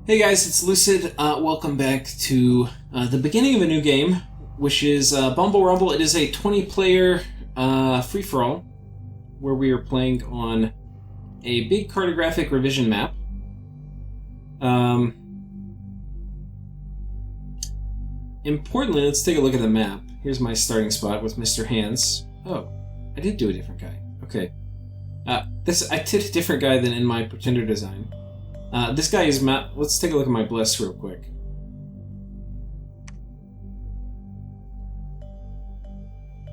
Hey guys, it's Lucid. Welcome back to the beginning of a new game, which is Bumble Rumble. It is a 20-player free-for-all where we are playing on a big cartographic revision map. Importantly, let's take a look at the map. Here's my starting spot with Mr. Hands. Oh, I did do a different guy. Okay. I did a different guy than in my Pretender design. This guy is let's take a look at my Bless real quick.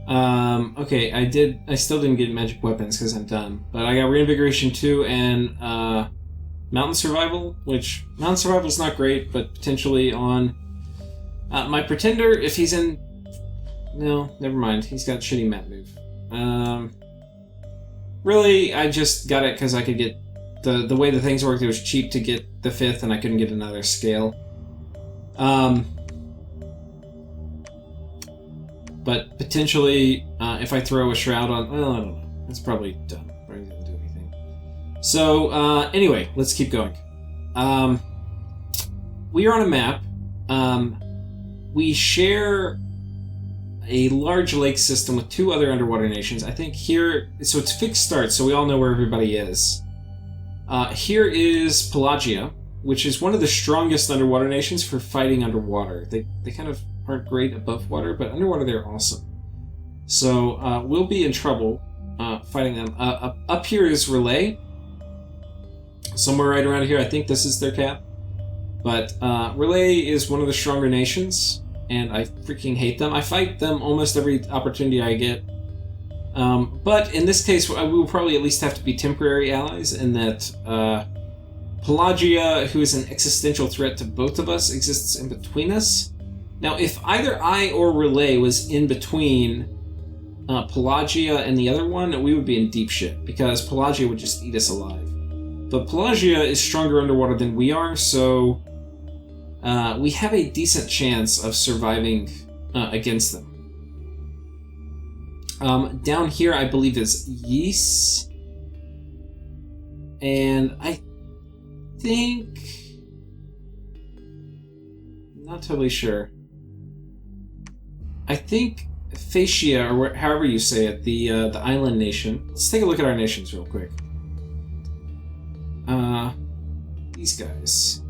Okay, I still didn't get magic weapons because I'm done. But I got Reinvigoration 2 and Mountain Survival, which Mountain Survival is not great, but potentially on my Pretender, if he's in... No, never mind. He's got shitty map move. Really, I just got it because I could get... The way the things worked, it was cheap to get the 5th, and I couldn't get another scale. But potentially, if I throw a Shroud on... Well, I don't know. It's probably dumb. Probably doesn't do anything. So, anyway, let's keep going. We are on a map. We share a large lake system with 2 other underwater nations. I think here... So it's fixed start, so we all know where everybody is. Here is Pelagia, which is one of the strongest underwater nations for fighting underwater. They kind of aren't great above water, but underwater they're awesome. So we'll be in trouble fighting them. Up here is Relay. Somewhere right around here, I think this is their cap. But Relay is one of the stronger nations, and I freaking hate them. I fight them almost every opportunity I get. But in this case, we will probably at least have to be temporary allies, in that Pelagia, who is an existential threat to both of us, exists in between us. Now, if either I or Relay was in between Pelagia and the other one, we would be in deep shit, because Pelagia would just eat us alive. But Pelagia is stronger underwater than we are, so we have a decent chance of surviving against them. Down here, I believe, is Ys. And I think... Not totally sure. I think Phaeacia, or however you say it, the island nation. Let's take a look at our nations real quick. These guys.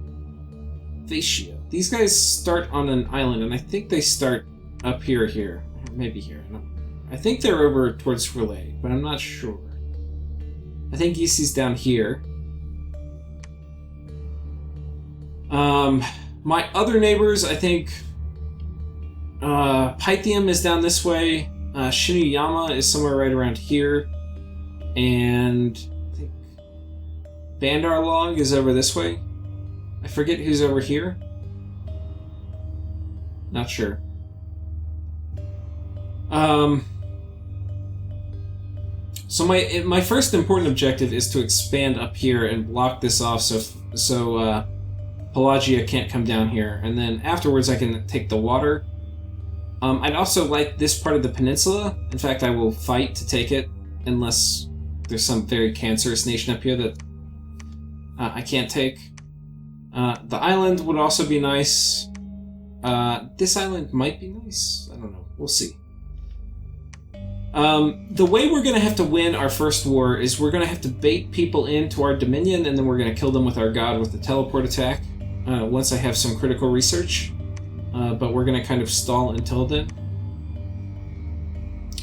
Phaeacia. These guys start on an island, and I think they start up here, or maybe here. I think they're over towards Relay, but I'm not sure. I think Yeezy's down here. My other neighbors, I think... Pythium is down this way. Shinuyama is somewhere right around here. And I think Bandarlog is over this way. I forget who's over here. Not sure. So my first important objective is to expand up here and block this off so Pelagia can't come down here, and then afterwards I can take the water. I'd also like this part of the peninsula. In fact, I will fight to take it unless there's some very cancerous nation up here that I can't take. The island would also be nice. This island might be nice. I don't know. We'll see. The way we're going to have to win our first war is we're going to have to bait people into our dominion, and then we're going to kill them with our god with the teleport attack once I have some critical research. But we're going to kind of stall until then.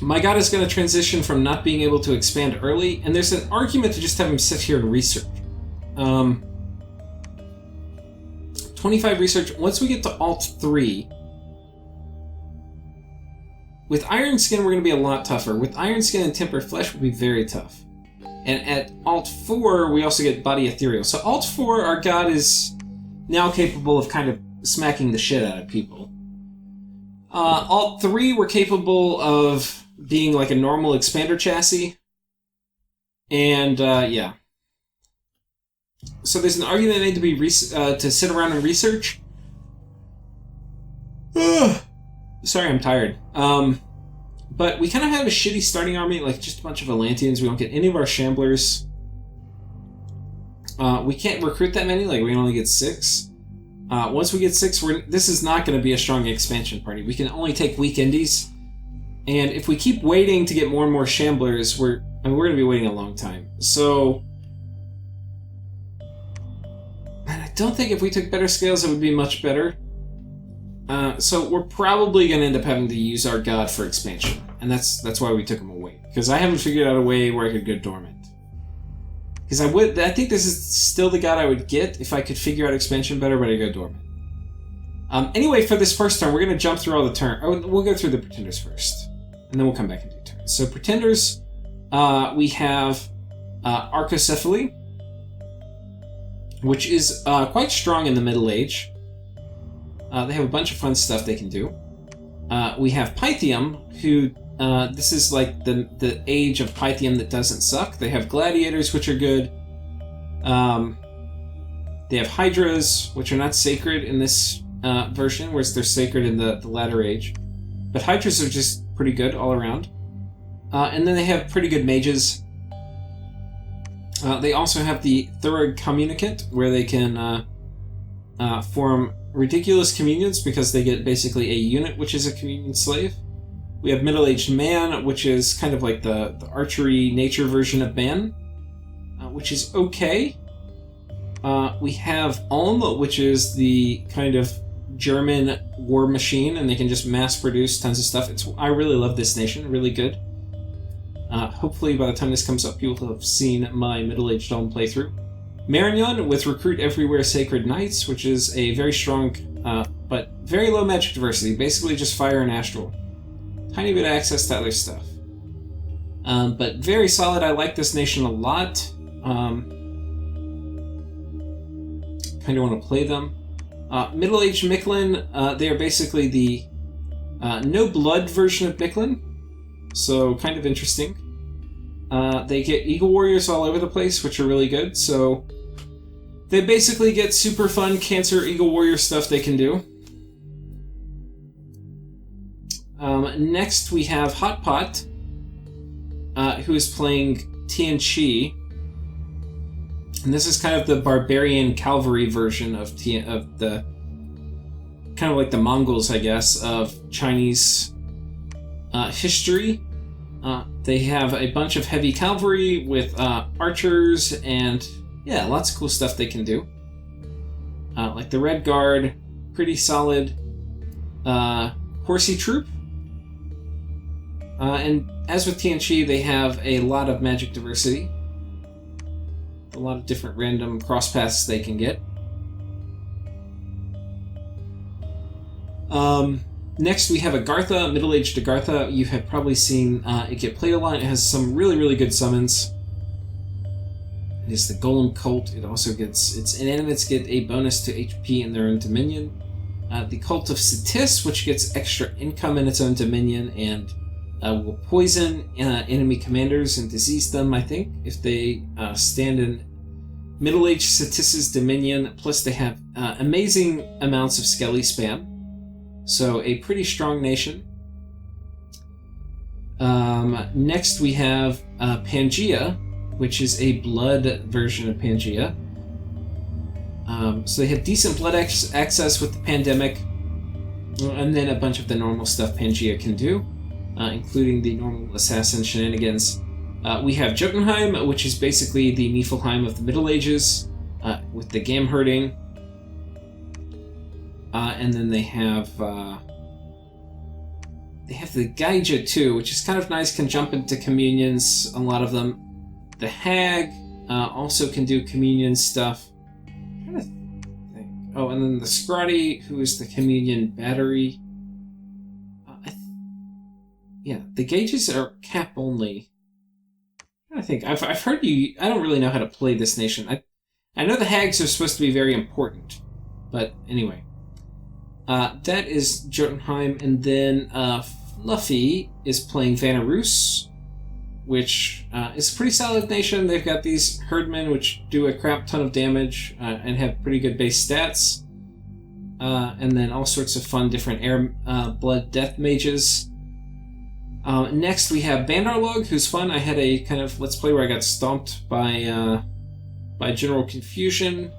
My god is going to transition from not being able to expand early, and there's an argument to just have him sit here and research. 25 research. Once we get to Alt 3... With Iron Skin, we're going to be a lot tougher. With Iron Skin and Tempered Flesh, we'll be very tough. And at Alt 4, we also get Body Ethereal. So Alt 4, our god is now capable of kind of smacking the shit out of people. Alt 3, we're capable of being like a normal expander chassis. And, yeah. So there's an argument made to be to sit around and research. Sorry, I'm tired. But we kind of have a shitty starting army, like just a bunch of Atlanteans. We don't get any of our Shamblers. We can't recruit that many, like we can only get 6. Once we get 6, this is not going to be a strong expansion party. We can only take weak indies. And if we keep waiting to get more and more shamblers, we're going to be waiting a long time. So, and I don't think if we took better scales, it would be much better. So we're probably going to end up having to use our god for expansion. And that's why we took him away. Because I haven't figured out a way where I could go dormant. Because I think this is still the god I would get if I could figure out expansion better, but I go dormant. Anyway, for this first turn, we're going to jump through all the turns. We'll go through the pretenders first. And then we'll come back and do turns. So pretenders, we have Archocephaly, which is quite strong in the Middle Age. They have a bunch of fun stuff they can do. We have Pythium, who this is like the age of Pythium that doesn't suck. They have gladiators, which are good. They have hydras, which are not sacred in this version, whereas they're sacred in the latter age. But hydras are just pretty good all around. And then they have pretty good mages. They also have the Thurg Communicant, where they can form ridiculous communions because they get basically a unit, which is a communion slave. We have Middle-Aged Man, which is kind of like the archery nature version of man, which is okay. We have Ulm, which is the kind of German war machine, and they can just mass produce tons of stuff. I really love this nation, really good. Hopefully by the time this comes up, you'll have seen my Middle-Aged Ulm playthrough. Marignon with Recruit Everywhere Sacred Knights, which is a very strong, but very low magic diversity, basically just fire and astral. Tiny bit of access to other stuff. But very solid. I like this nation a lot. Kind of want to play them. Middle-aged Mictlan, they are basically the no blood version of Mictlan. So kind of interesting. They get Eagle Warriors all over the place, which are really good. So they basically get super fun Cancer Eagle Warrior stuff they can do. Next we have Hot Pot, who is playing Tianqi. And this is kind of the barbarian cavalry version of the kind of like the Mongols, I guess, of Chinese history. They have a bunch of heavy cavalry with archers and yeah, lots of cool stuff they can do. Like the Red Guard, pretty solid horsey troop. And as with Tianqi, they have a lot of magic diversity. A lot of different random cross paths they can get. Next we have Agartha, Middle-Aged Agartha. You have probably seen it get played a lot. It has some really, really good summons. It is the Golem Cult. It also gets, its inanimates get a bonus to HP in their own dominion. The Cult of Satis, which gets extra income in its own dominion and will poison enemy commanders and disease them, I think, if they stand in Middle-Aged Satis' dominion. Plus they have amazing amounts of Skelly spam. So a pretty strong nation. Next we have Pangea, which is a blood version of Pangea. So they have decent blood access with the pandemic, and then a bunch of the normal stuff Pangea can do, including the normal assassin shenanigans. We have Jotunheim, which is basically the Niflheim of the Middle Ages, with the Gam herding. And then they have the Gaija too, which is kind of nice, can jump into communions, a lot of them. The Hag also can do communion stuff. I'm trying to think. Oh, and then the Scrotty, who is the communion battery. Yeah, the gauges are cap only. I think I've heard you. I don't really know how to play this nation. I know the Hags are supposed to be very important, but anyway. That is Jotunheim, and then Fluffy is playing Vanarus, which is a pretty solid nation. They've got these herdmen which do a crap ton of damage and have pretty good base stats, and then all sorts of fun different air blood death mages. Next we have Bandarlog, who's fun. I had a kind of let's play where I got stomped by by general confusion,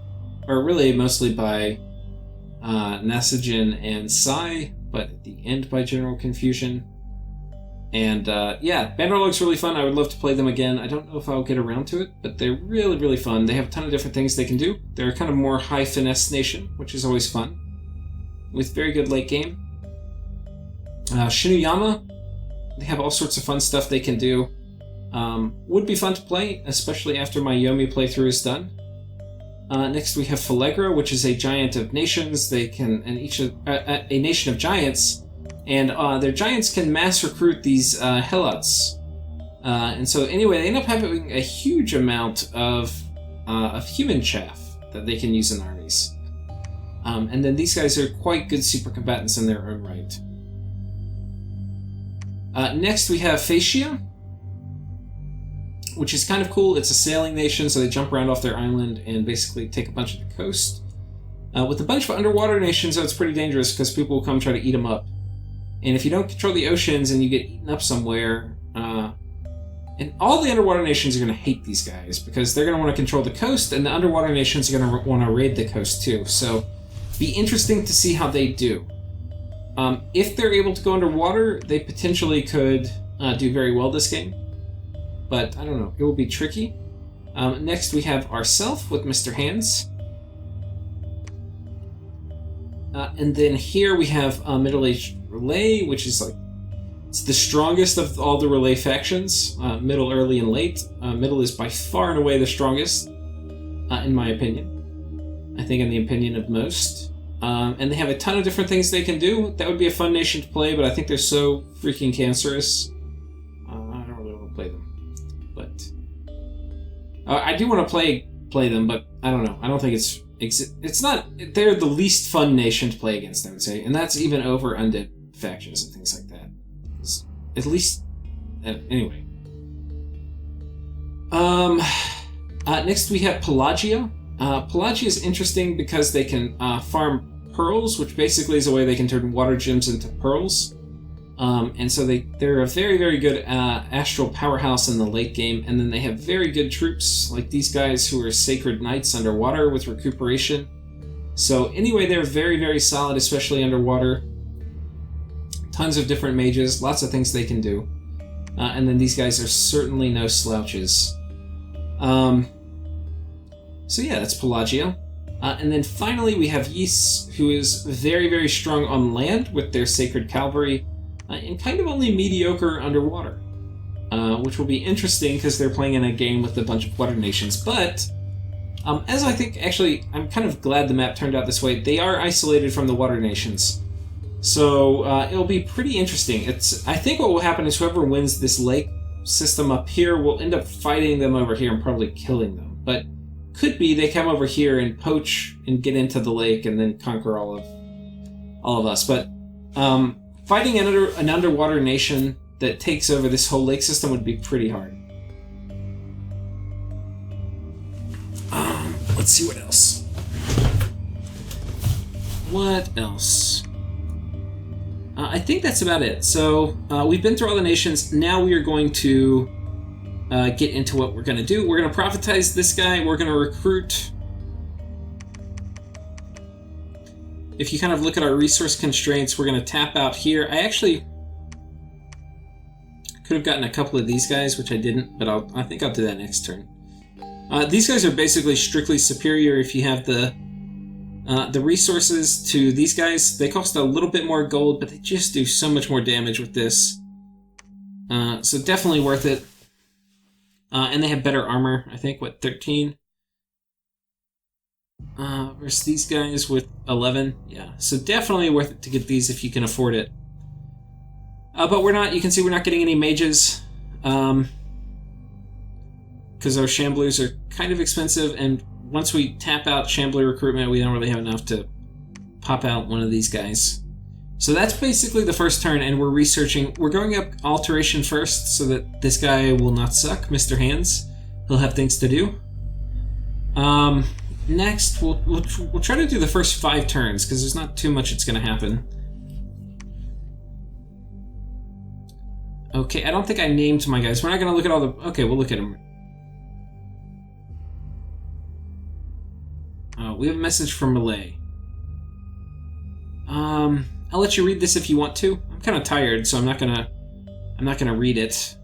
or really mostly by Nasajin and Sai, but at the end by general confusion. And yeah, Bannerlog looks really fun. I would love to play them again. I don't know if I'll get around to it, but they're really, really fun. They have a ton of different things they can do. They're kind of more high finesse nation, which is always fun, with very good late game. Shinuyama, they have all sorts of fun stuff they can do. Would be fun to play, especially after my Yomi playthrough is done. Next we have Falegra, which is a giant of nations. They can, and each of, a nation of giants, and their giants can mass recruit these helots. And so anyway, they end up having a huge amount of human chaff that they can use in armies. And then these guys are quite good super combatants in their own right. Next we have Phaeacia, which is kind of cool. It's a sailing nation, so they jump around off their island and basically take a bunch of the coast. With a bunch of underwater nations, though, it's pretty dangerous because people will come try to eat them up. And if you don't control the oceans and you get eaten up somewhere, and all the underwater nations are going to hate these guys because they're going to want to control the coast, and the underwater nations are going to want to raid the coast too. So, be interesting to see how they do. If they're able to go underwater, they potentially could do very well this game. But I don't know, it will be tricky. Next we have ourself with Mr. Hands. And then here we have Middle-Aged Relay, which is like, it's the strongest of all the Relay factions. Middle, early, and late. Middle is by far and away the strongest, in my opinion. I think in the opinion of most. And they have a ton of different things they can do. That would be a fun nation to play, but I think they're so freaking cancerous. I don't really want to play them. But I do want to play them, but I don't know. I don't think it's not. They're the least fun nation to play against, I would say, and that's even over undead factions and things like that. At least, anyway. Next we have Pelagia. Pelagia is interesting because they can farm pearls, which basically is a way they can turn water gems into pearls. And so they're a very, very good astral powerhouse in the late game, and then they have very good troops, like these guys who are Sacred Knights underwater with recuperation. So anyway, they're very, very solid, especially underwater. Tons of different mages, lots of things they can do. And then these guys are certainly no slouches. So yeah, that's Pelagia. And then finally we have Ys, who is very, very strong on land with their Sacred Cavalry, and kind of only mediocre underwater, which will be interesting because they're playing in a game with a bunch of water nations. But, as I think, actually, I'm kind of glad the map turned out this way. They are isolated from the water nations. So, it'll be pretty interesting. I think what will happen is whoever wins this lake system up here will end up fighting them over here and probably killing them. But could be they come over here and poach and get into the lake and then conquer all of us. But, fighting an underwater nation that takes over this whole lake system would be pretty hard. Let's see what else. What else? I think that's about it. So we've been through all the nations. Now we are going to get into what we're going to do. We're going to prophetize this guy. We're going to recruit. If you kind of look at our resource constraints, we're going to tap out here. I actually could have gotten a couple of these guys, which I didn't, but I think I'll do that next turn. These guys are basically strictly superior if you have the resources to these guys. They cost a little bit more gold, but they just do so much more damage with this. So definitely worth it. And they have better armor, I think, 13? Versus these guys with 11. Yeah, so definitely worth it to get these if you can afford it. But we're not, you can see we're not getting any mages. Because our Shamblers are kind of expensive, and once we tap out Shambler recruitment, we don't really have enough to pop out one of these guys. So that's basically the first turn, and we're researching. We're going up Alteration first, so that this guy will not suck, Mr. Hands. He'll have things to do. Next, we'll try to do the first 5 turns, because there's not too much that's going to happen. Okay, I don't think I named my guys. We're not going to look at all the... Okay, we'll look at them. We have a message from Malay. I'll let you read this if you want to. I'm kind of tired, so I'm not gonna read it.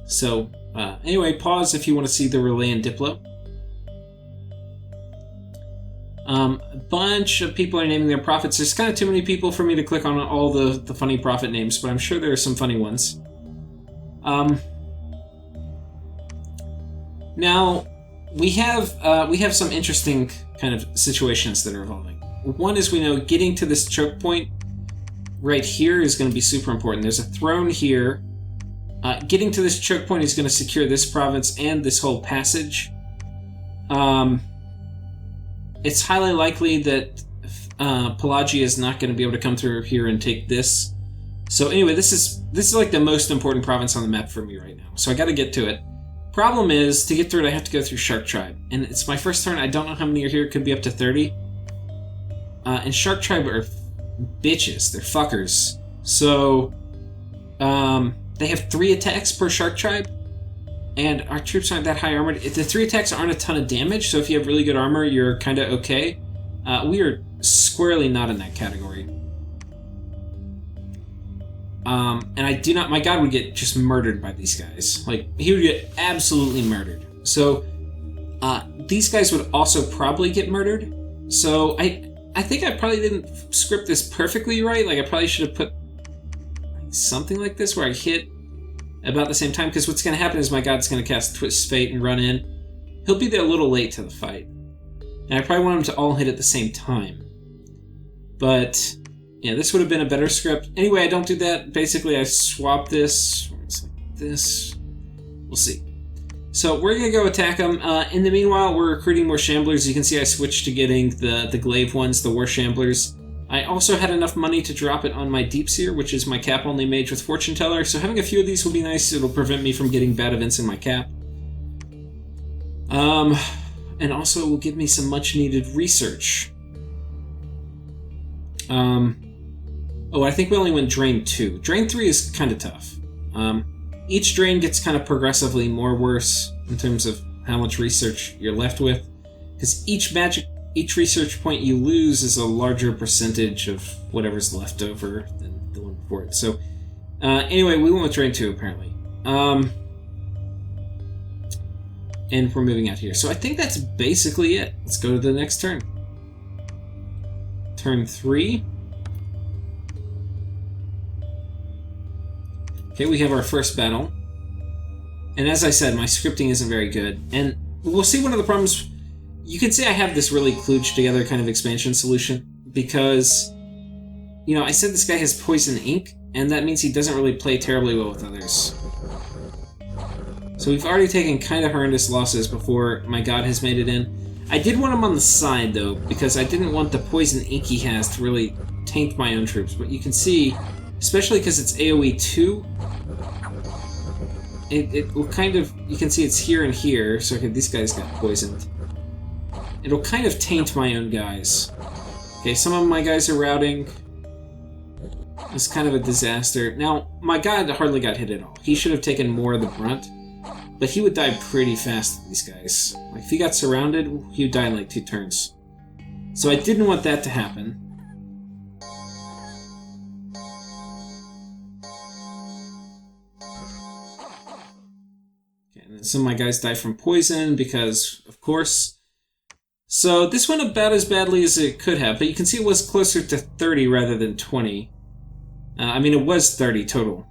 So, anyway, pause if you want to see the relay and Diplo. A bunch of people are naming their prophets. There's kind of too many people for me to click on all the funny prophet names, but I'm sure there are some funny ones. Now, we have some interesting kind of situations that are evolving. One is, we know getting to this choke point right here is going to be super important. There's a throne here. Getting to this choke point is going to secure this province and this whole passage. It's highly likely that Pelagia is not going to be able to come through here and take this. So anyway, this is like the most important province on the map for me right now. So I got to get to it. Problem is, to get through it, I have to go through Shark Tribe, and it's my first turn. I don't know how many are here. It could be up to 30. And Shark Tribe are bitches. They're fuckers. So, they have 3 attacks per Shark Tribe, and our troops aren't that high armored. The 3 attacks aren't a ton of damage, so if you have really good armor, you're kind of okay. We are squarely not in that category. And I do not. My god would get just murdered by these guys. Like, he would get absolutely murdered. So, these guys would also probably get murdered. So, I think I probably didn't script this perfectly right. Like, I probably should have put something like this where I hit about the same time. Because what's going to happen is my god's going to cast Twist Fate and run in. He'll be there a little late to the fight. And I probably want them to all hit at the same time. But yeah, this would have been a better script. Anyway, I don't do that. Basically, I swap this. It's like this. We'll see. So we're going to go attack them. In the meanwhile, we're recruiting more Shamblers. You can see I switched to getting the Glaive ones, the War Shamblers. I also had enough money to drop it on my Deep Seer, which is my cap-only mage with Fortune Teller. So having a few of these will be nice. It'll prevent me from getting bad events in my cap. And also it will give me some much-needed research. Oh, I think we only went Drain 2. Drain 3 is kind of tough. Each drain gets kind of progressively more worse in terms of how much research you're left with. Because each research point you lose is a larger percentage of whatever's left over than the one before it. So, anyway, we went with Drain 2, apparently. And we're moving out here. So I think that's basically it. Let's go to the next turn. Turn 3. Okay, we have our first battle. And as I said, my scripting isn't very good. And we'll see one of the problems. You can say I have this really kludged together kind of expansion solution. Because, you know, I said this guy has poison ink. And that means he doesn't really play terribly well with others. So we've already taken kind of horrendous losses before my god has made it in. I did want him on the side, though, because I didn't want the poison ink he has to really taint my own troops. But you can see, especially because it's AoE 2, it will kind of, you can see it's here and here, so okay, these guys got poisoned. It'll kind of taint my own guys. Okay, some of my guys are routing. It's kind of a disaster. Now, my god hardly got hit at all. He should have taken more of the brunt, but he would die pretty fast to these guys. Like, if he got surrounded, he would die in like 2 turns. So I didn't want that to happen. Some of my guys die from poison because, of course. So this went about as badly as it could have, but you can see it was closer to 30 rather than 20. I mean, it was 30 total.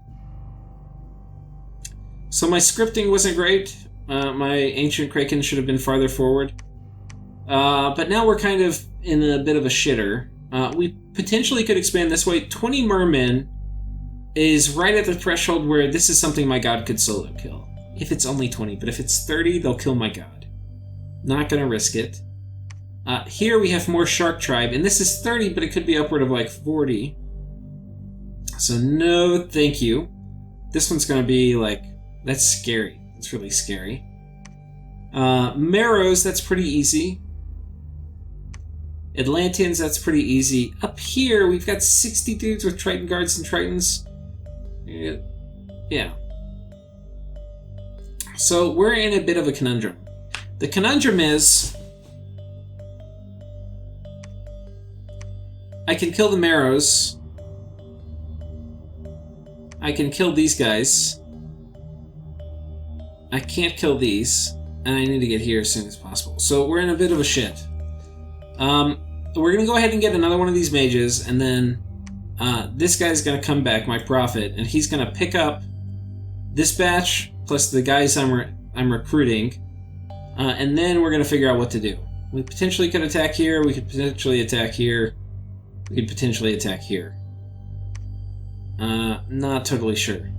So my scripting wasn't great. My Ancient Kraken should have been farther forward. But now we're kind of in a bit of a shitter. We potentially could expand this way. 20 Mermen is right at the threshold where this is something my god could solo kill. If it's only 20, but if it's 30, they'll kill my god. Not gonna risk it. Here we have more Shark Tribe, and this is 30, but it could be upward of like 40. So no, thank you. This one's gonna be like, that's scary. It's really scary. Marrows, that's pretty easy. Atlanteans, that's pretty easy. Up here, we've got 60 dudes with Triton Guards and Tritons. Yeah. So we're in a bit of a conundrum. The conundrum is, I can kill the Marrows. I can kill these guys. I can't kill these, and I need to get here as soon as possible. So we're in a bit of a shit. We're going to go ahead and get another one of these mages, and then this guy's going to come back, my prophet, and he's going to pick up this batch plus the guys I'm recruiting, and then we're going to figure out what to do. We potentially could attack here, we could potentially attack here, we could potentially attack here. Not totally sure.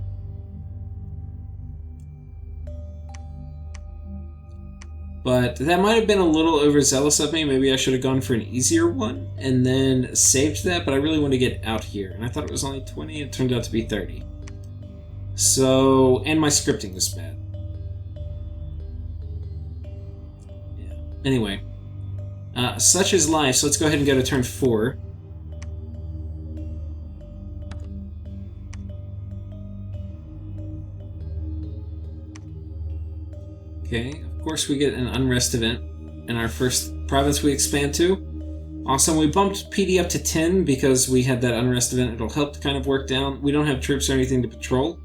But that might have been a little overzealous of me. Maybe I should have gone for an easier one and then saved that, but I really want to get out here. And I thought it was only 20, it turned out to be 30. So, and my scripting was bad. Yeah. Anyway, such is life, so let's go ahead and go to turn 4. Okay, of course we get an unrest event in our first province we expand to. Awesome, we bumped PD up to 10 because we had that unrest event. It'll help to kind of work down. We don't have troops or anything to patrol.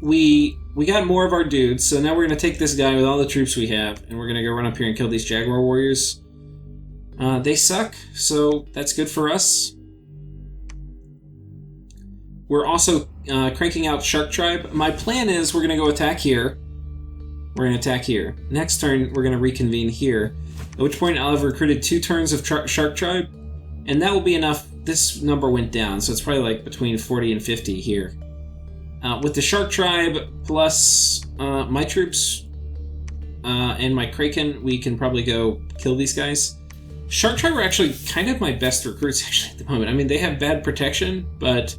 We got more of our dudes, so now we're going to take this guy with all the troops we have, and we're going to go run up here and kill these Jaguar warriors. They suck, so that's good for us. We're also cranking out Shark Tribe. My plan is we're going to go attack here. We're going to attack here. Next turn, we're going to reconvene here. At which point, I'll have recruited 2 turns of Shark Tribe. And that will be enough. This number went down, so it's probably like between 40 and 50 here. With the Shark Tribe plus my troops and my Kraken, we can probably go kill these guys. Shark Tribe are actually kind of my best recruits actually at the moment. I mean, they have bad protection, but...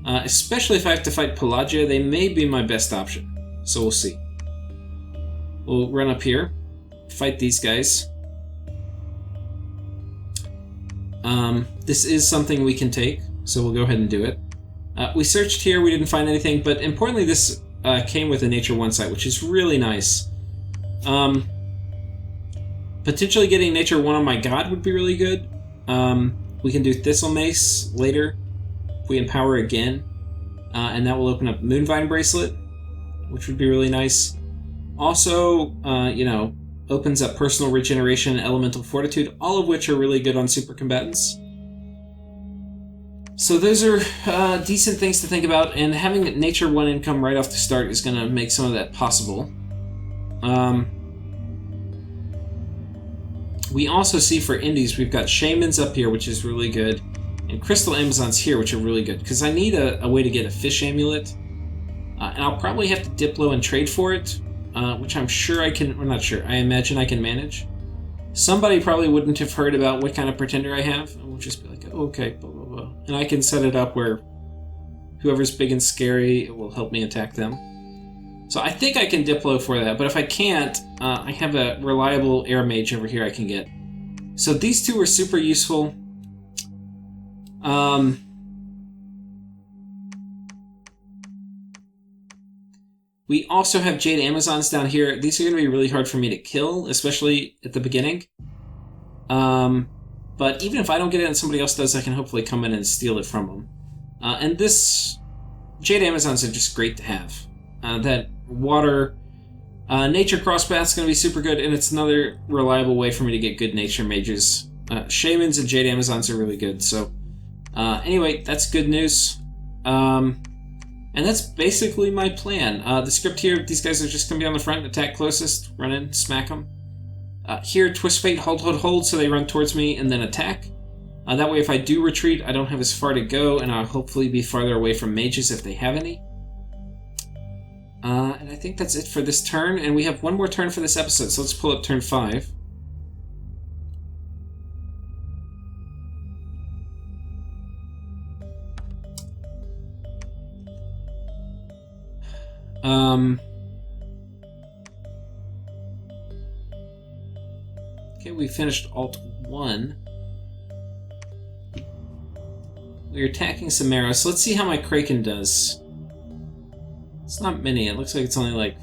especially if I have to fight Pelagia, they may be my best option. So we'll see. We'll run up here, fight these guys. This is something we can take, so we'll go ahead and do it. We searched here, we didn't find anything, but importantly this came with a Nature 1 site, which is really nice. Potentially getting Nature 1 on my god would be really good. We can do Thistle Mace later. If we empower again, and that will open up Moonvine Bracelet, which would be really nice. Also, opens up Personal Regeneration and Elemental Fortitude, all of which are really good on super combatants. So those are decent things to think about, and having Nature 1 income right off the start is going to make some of that possible. We also see for Indies, we've got Shamans up here, which is really good. And Crystal Amazons here, which are really good, because I need a way to get a fish amulet. And I'll probably have to Diplo and trade for it, which I'm sure I can, or not sure, I imagine I can manage. Somebody probably wouldn't have heard about what kind of pretender I have, and we'll just be like, oh, okay, blah, blah, blah. And I can set it up where whoever's big and scary, it will help me attack them. So I think I can Diplo for that, but if I can't, I have a reliable air mage over here I can get. So these two are super useful. We also have Jade Amazons down here. These are going to be really hard for me to kill, especially at the beginning. But even if I don't get it and somebody else does, I can hopefully come in and steal it from them. And this Jade Amazons are just great to have. That water nature crosspath is going to be super good, and it's another reliable way for me to get good nature mages. Shamans and Jade Amazons are really good, so... anyway, that's good news. And that's basically my plan. The script here, these guys are just going to be on the front, attack closest, run in, smack them. Here, Twist Fate, hold, so they run towards me and then attack. That way if I do retreat, I don't have as far to go, and I'll hopefully be farther away from mages if they have any. And I think that's it for this turn, and we have one more turn for this episode, so let's pull up turn 5. Okay, we finished Alt 1. We're attacking Samara, so let's see how my Kraken does. It's not many, it looks like it's only like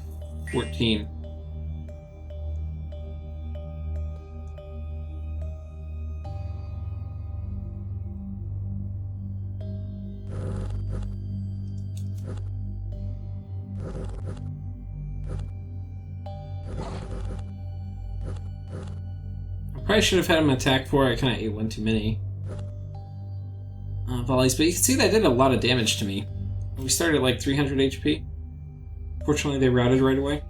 14. Probably should have had him attack for. I kind of ate one too many volleys, but you can see that did a lot of damage to me. We started at like 300 HP. Fortunately, they routed right away.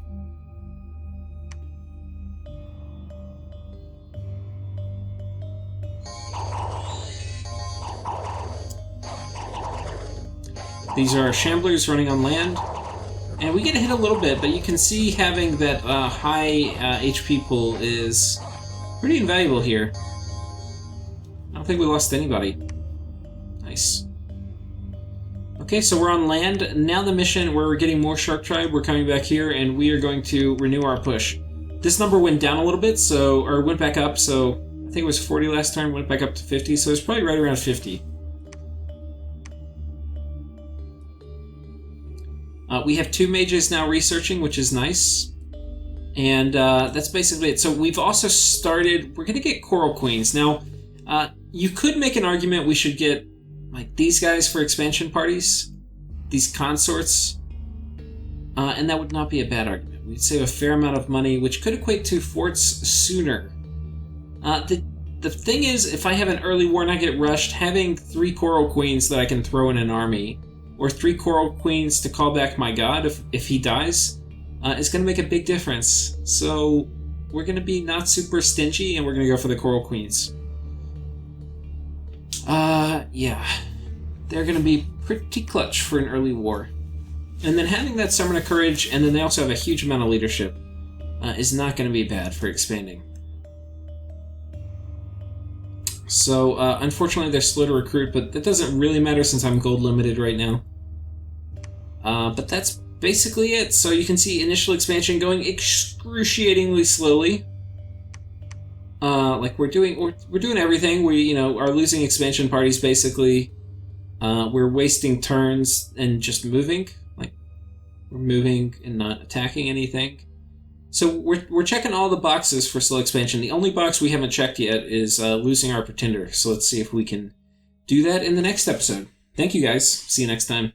These are shamblers running on land. And we get hit a little bit, but you can see having that high HP pool is pretty invaluable here. I don't think we lost anybody. Nice. Okay, so we're on land. Now the mission, we're getting more Shark Tribe. We're coming back here, and we are going to renew our push. This number went down a little bit, or went back up, so I think it was 40 last turn, went back up to 50, so it's probably right around 50. We have 2 mages now researching, which is nice. And that's basically it. So we've also started... We're going to get Coral Queens. Now, you could make an argument we should get like these guys for expansion parties. These consorts. And that would not be a bad argument. We'd save a fair amount of money, which could equate to forts sooner. The thing is, if I have an early war and I get rushed, having 3 Coral Queens that I can throw in an army... or 3 Coral Queens to call back my god if he dies, is going to make a big difference. So we're going to be not super stingy, and we're going to go for the Coral Queens. Yeah. They're going to be pretty clutch for an early war. And then having that Summoner Courage, and then they also have a huge amount of leadership, is not going to be bad for expanding. So, unfortunately, they're slow to recruit, but that doesn't really matter since I'm gold limited right now. But that's basically it. So you can see initial expansion going excruciatingly slowly. Like we're doing everything. We are losing expansion parties basically. We're wasting turns and just moving. Like we're moving and not attacking anything. So we're checking all the boxes for slow expansion. The only box we haven't checked yet is losing our pretender. So let's see if we can do that in the next episode. Thank you guys. See you next time.